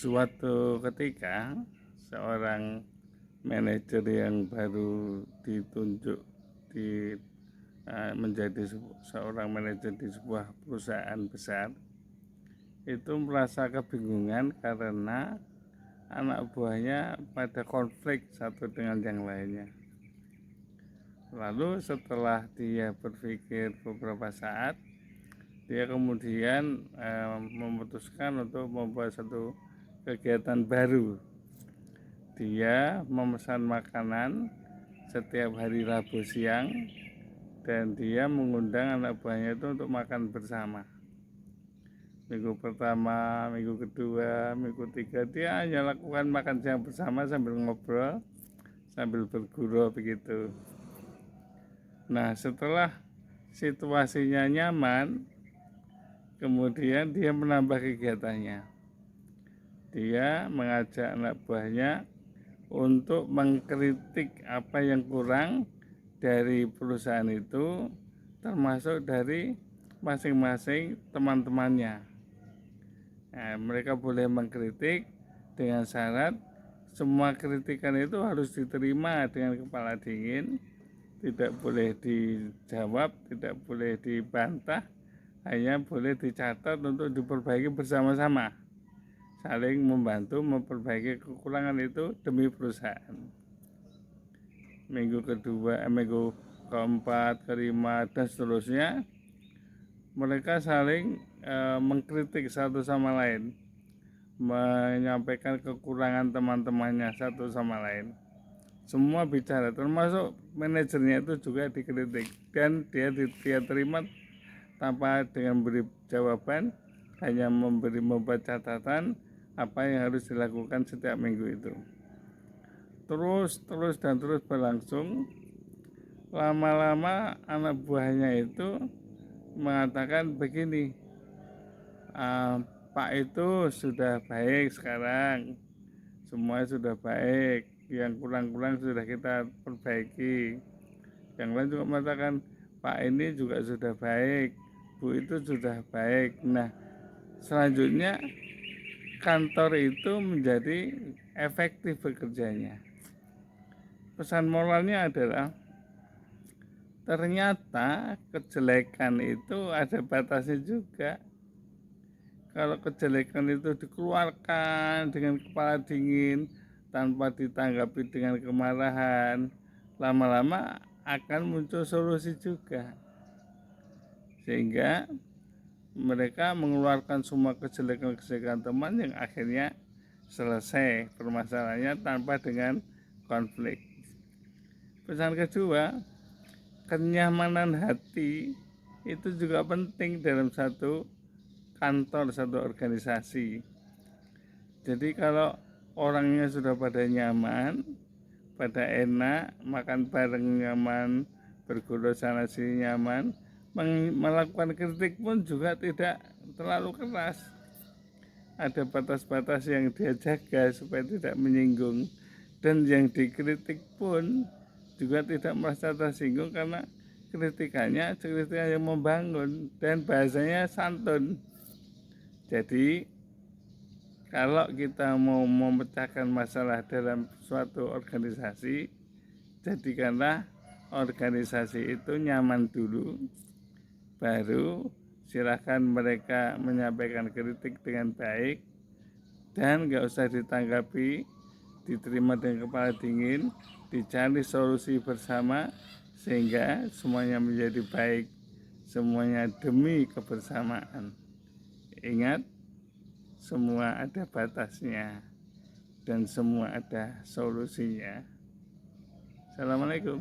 Suatu ketika seorang manajer yang baru ditunjuk menjadi seorang manajer di sebuah perusahaan besar itu merasa kebingungan karena anak buahnya pada konflik satu dengan yang lainnya. Lalu setelah dia berpikir beberapa saat, dia kemudian memutuskan untuk membuat satu kegiatan baru. Dia memesan makanan setiap hari Rabu siang dan dia mengundang anak buahnya itu untuk makan bersama. Minggu pertama, minggu kedua, minggu ketiga dia hanya lakukan makan siang bersama sambil ngobrol, sambil bergurau begitu. Nah, setelah situasinya nyaman, kemudian dia menambah kegiatannya. Dia mengajak anak buahnya untuk mengkritik apa yang kurang dari perusahaan itu, termasuk dari masing-masing teman-temannya. Nah, mereka boleh mengkritik dengan syarat semua kritikan itu harus diterima dengan kepala dingin, tidak boleh dijawab, tidak boleh dibantah, hanya boleh dicatat untuk diperbaiki bersama-sama, saling membantu memperbaiki kekurangan itu demi perusahaan. Minggu keempat, kelima, dan seterusnya mereka saling mengkritik satu sama lain, menyampaikan kekurangan teman-temannya satu sama lain. Semua bicara, termasuk manajernya itu juga dikritik dan dia terima tanpa dengan beri jawaban, hanya membuat catatan apa yang harus dilakukan setiap minggu itu. Terus berlangsung. Lama-lama anak buahnya itu mengatakan begini, Pak itu sudah baik sekarang, semua sudah baik, yang kurang-kurang sudah kita perbaiki. Yang lain juga mengatakan Pak ini juga sudah baik, Bu itu sudah baik. Nah, selanjutnya kantor itu menjadi efektif bekerjanya. Pesan moralnya adalah ternyata kejelekan itu ada batasnya juga. Kalau kejelekan itu dikeluarkan dengan kepala dingin tanpa ditanggapi dengan kemarahan, lama-lama akan muncul solusi juga. Sehingga mereka mengeluarkan semua kejelekan-kejelekan teman yang akhirnya selesai permasalahannya tanpa dengan konflik. Pesan kedua, kenyamanan hati itu juga penting dalam satu kantor, satu organisasi. Jadi kalau orangnya sudah pada nyaman, pada enak, makan bareng nyaman, bergurau sana sini nyaman, melakukan kritik pun juga tidak terlalu keras. Ada batas-batas yang dia jaga supaya tidak menyinggung, dan yang dikritik pun juga tidak merasa tersinggung karena kritikan yang membangun dan bahasanya santun. Jadi kalau kita mau memecahkan masalah dalam suatu organisasi, jadikanlah organisasi itu nyaman dulu, baru silakan mereka menyampaikan kritik dengan baik dan nggak usah ditanggapi, diterima dengan kepala dingin, dicari solusi bersama sehingga semuanya menjadi baik, semuanya demi kebersamaan. Ingat, semua ada batasnya dan semua ada solusinya. Assalamualaikum.